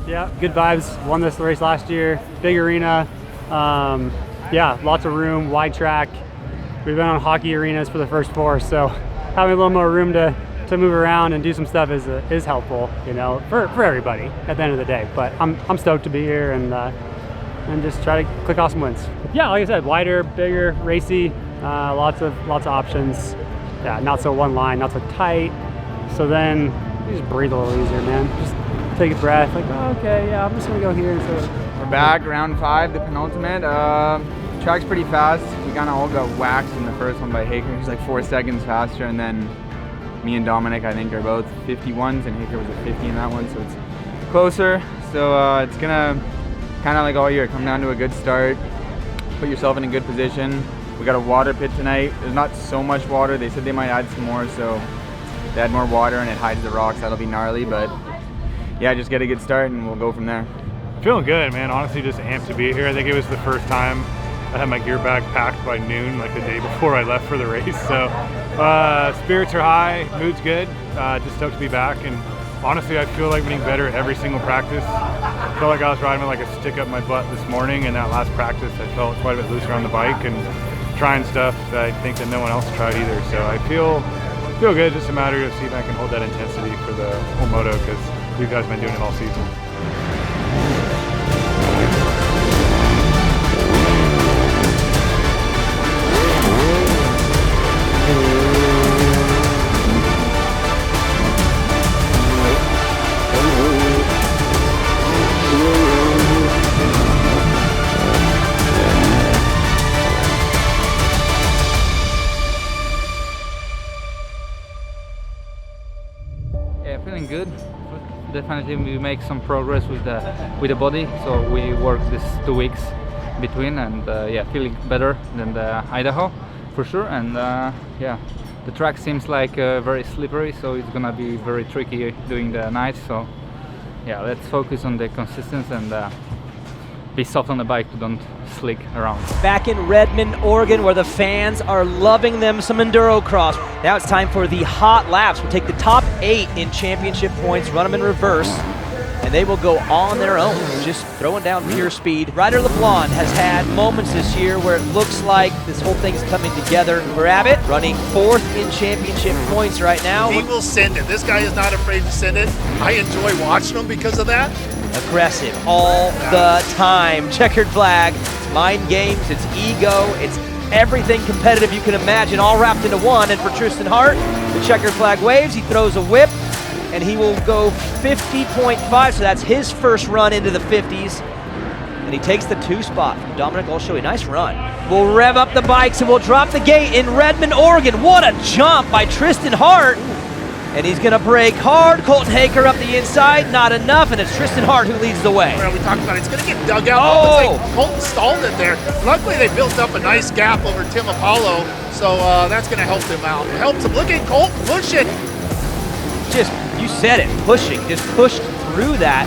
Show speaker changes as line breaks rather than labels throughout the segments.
Yeah, good vibes. Won this race last year. Big arena. Yeah, lots of room, wide track. We've been on hockey arenas for the first 4, so having a little more room to move around and do some stuff is helpful, you know, for everybody at the end of the day. But I'm stoked to be here and just try to click off some wins. Yeah, like I said, wider, bigger, racy, lots of options. Yeah, not so one line, not so tight. So then you just breathe a little easier, man. Just take a breath, like, oh, okay, yeah, I'm just gonna go here. So
we're back, round 5, the penultimate. Track's pretty fast. We kind of all got waxed in the first one by Haaker. He's like 4 seconds faster, and then me and Dominic, I think, are both 51s, and Haaker was a 50 in that one, so it's closer. So it's gonna kind of like all year, come down to a good start, put yourself in a good position. We got a water pit tonight. There's not so much water. They said they might add some more, so they add more water and it hides the rocks. That'll be gnarly, but yeah, just get a good start and we'll go from there.
Feeling good, man. Honestly, just amped to be here. I think it was the first time I had my gear bag packed by noon, like the day before I left for the race. So spirits are high, mood's good. Just stoked to be back. And honestly, I feel like I'm getting better at every single practice. I felt like I was riding with like a stick up my butt this morning, and that last practice I felt quite a bit looser on the bike and trying stuff that I think that no one else tried either. So I feel good. Just a matter of seeing if I can hold that intensity for the whole moto, because you guys have been doing it all season.
Yeah, feeling good. Definitely we make some progress with the body, so we work this 2 weeks between, and yeah, feeling better than the Idaho for sure. And yeah, the track seems like very slippery, so it's gonna be very tricky during the night. So yeah, let's focus on the consistency and be soft on the bike to don't slick around.
Back in Redmond, Oregon, where the fans are loving them some EnduroCross. Now it's time for the hot laps. We'll take the top 8 in championship points, run them in reverse, and they will go on their own, just throwing down pure speed. Ryder LeBlanc has had moments this year where it looks like this whole thing's coming together. Rabbit running 4th in championship points right now.
He will send it. This guy is not afraid to send it. I enjoy watching him because of that.
Aggressive all the time. Checkered flag, it's mind games, it's ego, it's everything competitive you can imagine, all wrapped into one. And for Trystan Hart, the checkered flag waves, he throws a whip, and he will go 50.5, so that's his first run into the 50s. And he takes the 2 spot from Dominic Olshowy. Nice run. We'll rev up the bikes and we'll drop the gate in Redmond, Oregon. What a jump by Trystan Hart. And he's gonna brake hard. Colton Haaker up the inside, not enough, and it's Trystan Hart who leads the way.
Well, we talked about it. It's gonna get dug out.
Oh!
Colton stalled it there. Luckily, they built up a nice gap over Tim Apollo, so that's gonna help him out. It helps him. Look at Colton pushing.
Just, you said it, pushing, just pushed through that.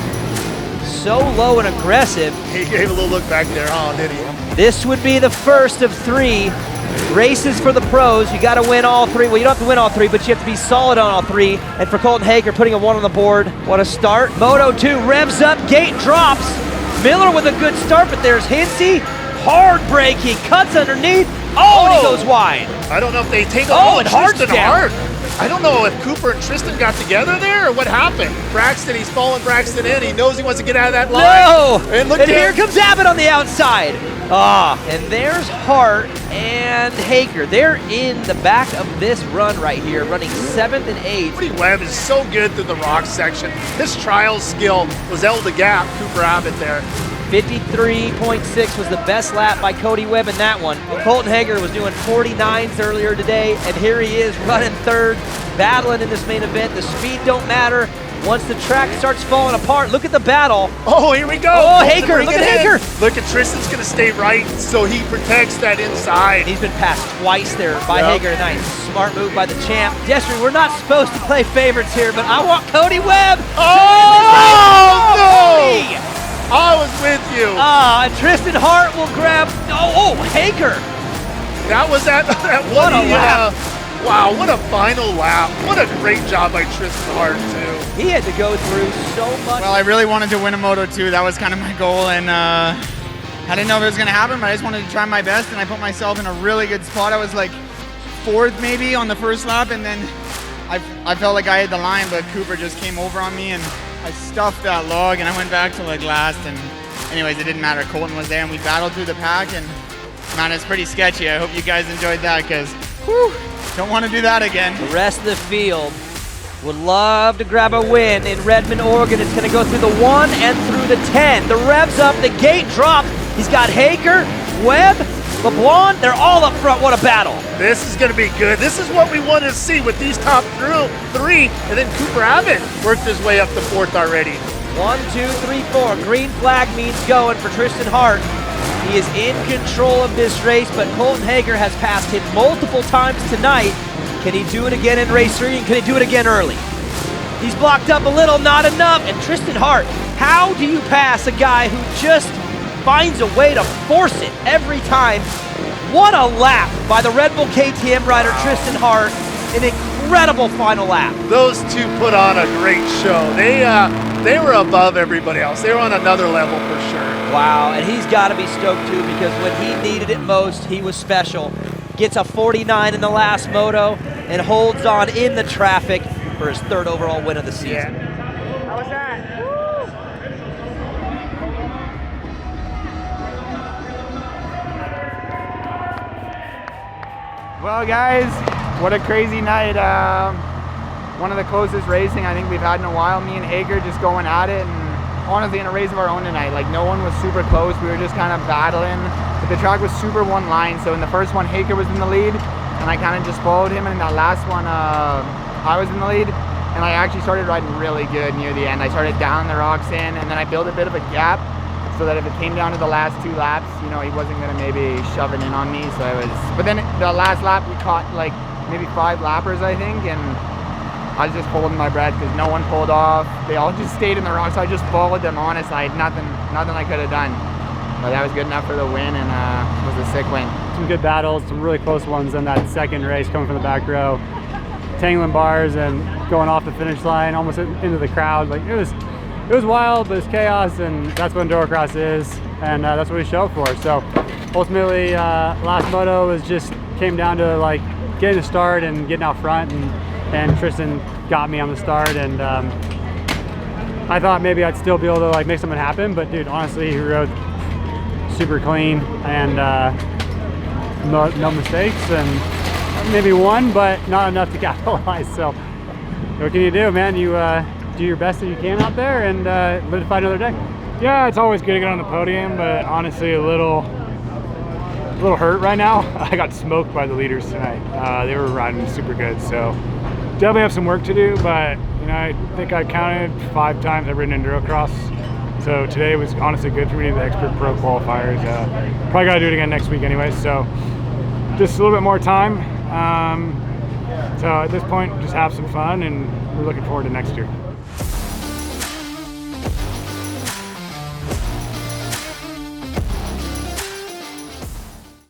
So low and aggressive.
He gave a little look back there, huh, did he?
This would be the first of 3 races for the pros. You got to win all 3. Well, you don't have to win all 3, but you have to be solid on all 3. And for Colton Haaker, putting a 1 on the board. What a start. Moto 2 revs up, gate drops. Miller with a good start, but there's Hinsey. Hard braking, cuts underneath. Oh, and he goes wide.
I don't know if they take a
and Hart's
Trystan
down.
Hart. I don't know if Cooper and Trystan got together there or what happened. Braxton, he's following Braxton in. He knows he wants to get out of that line.
No!
And look
and here comes Abbott on the outside. And there's Hart and Haaker. They're in the back of this run right here, running 7th and 8th.
Cody Webb is so good through the rock section. His trial skill was able to gap Cooper Abbott there.
53.6 was the best lap by Cody Webb in that one. Colton Haaker was doing 49s earlier today, and here he is running 3rd, battling in this main event. The speed don't matter. Once the track starts falling apart, look at the battle.
Oh, here we go.
Oh, Haaker, look at Haaker.
Look at Tristan's going to stay right, so he protects that inside.
He's been passed twice there by Haaker tonight. Smart move by the champ. Destry, we're not supposed to play favorites here, but I want Cody Webb.
Oh, no! I was with you.
And Trystan Hart will grab, Haaker.
That was that
What a lap.
Wow, what a final lap. What a great job by Trystan Hart, too.
He had to go through so much.
Well, I really wanted to win a Moto 2. That was kind of my goal, and I didn't know if it was going to happen, but I just wanted to try my best, and I put myself in a really good spot. I was like 4th maybe on the first lap, and then I felt like I had the line, but Cooper just came over on me, and I stuffed that log, and I went back to like last, and anyways, it didn't matter. Colton was there, and we battled through the pack, and man, it's pretty sketchy. I hope you guys enjoyed that, because don't want to do that again.
The rest of the field would love to grab a win in Redmond, Oregon. It's going to go through the 1 and through the 10. The revs up, the gate dropped. He's got Haaker, Webb, LeBlanc. They're all up front. What a battle.
This is going to be good. This is what we want to see with these top 3, and then Cooper Abbott worked his way up to 4th already.
1, 2, 3, 4. Green flag means going for Trystan Hart. He is in control of this race, but Colton Haaker has passed him multiple times tonight. Can he do it again in race 3, and can he do it again early? He's blocked up a little, not enough. And Trystan Hart, how do you pass a guy who just finds a way to force it every time? What a lap by the Red Bull KTM rider Trystan Hart. An incredible final lap.
Those two put on a great show. They were above everybody else. They were on another level for sure.
Wow, and he's got to be stoked too, because when he needed it most, he was special. Gets a 49 in the last moto and holds on in the traffic for his 3rd overall win of the season.
How was that? Well, guys, what a crazy night. One of the closest racing I think we've had in a while. Me and Haaker just going at it, and honestly in a race of our own tonight. Like, no one was super close. We were just kind of battling. But the track was super one line. So in the first one, Haaker was in the lead, and I kind of just followed him. And in that last one, I was in the lead, and I actually started riding really good near the end. I started down the rocks in, and then I built a bit of a gap so that if it came down to the last 2 laps, you know, he wasn't going to maybe shove it in on me. So I was, but then the last lap we caught like maybe 5 lappers, I think, and I was just holding my breath because no one pulled off. They all just stayed in the rocks, so I just followed them. Honestly, I had nothing I could have done. But that was good enough for the win, and it was a sick win.
Some good battles, some really close ones in that second race coming from the back row. Tangling bars and going off the finish line, almost into the crowd. Like, it was wild, but it's chaos, and that's what EnduroCross is, and that's what we show for. So ultimately, last moto was just came down to like getting a start and getting out front, and Trystan got me on the start, and I thought maybe I'd still be able to like make something happen, but dude, honestly, he rode super clean and no mistakes, and maybe one, but not enough to capitalize. So what can you do, man? You do your best that you can out there, and live to fight another day.
Yeah, it's always good to get on the podium, but honestly a little hurt right now. I got smoked by the leaders tonight. They were riding super good, so definitely have some work to do, but you know, I think I counted 5 times I've ridden EnduroCross. So today was honestly good for me, the Expert Pro qualifiers. Probably got to do it again next week anyway, so just a little bit more time. So at this point, just have some fun, and we're looking forward to next year.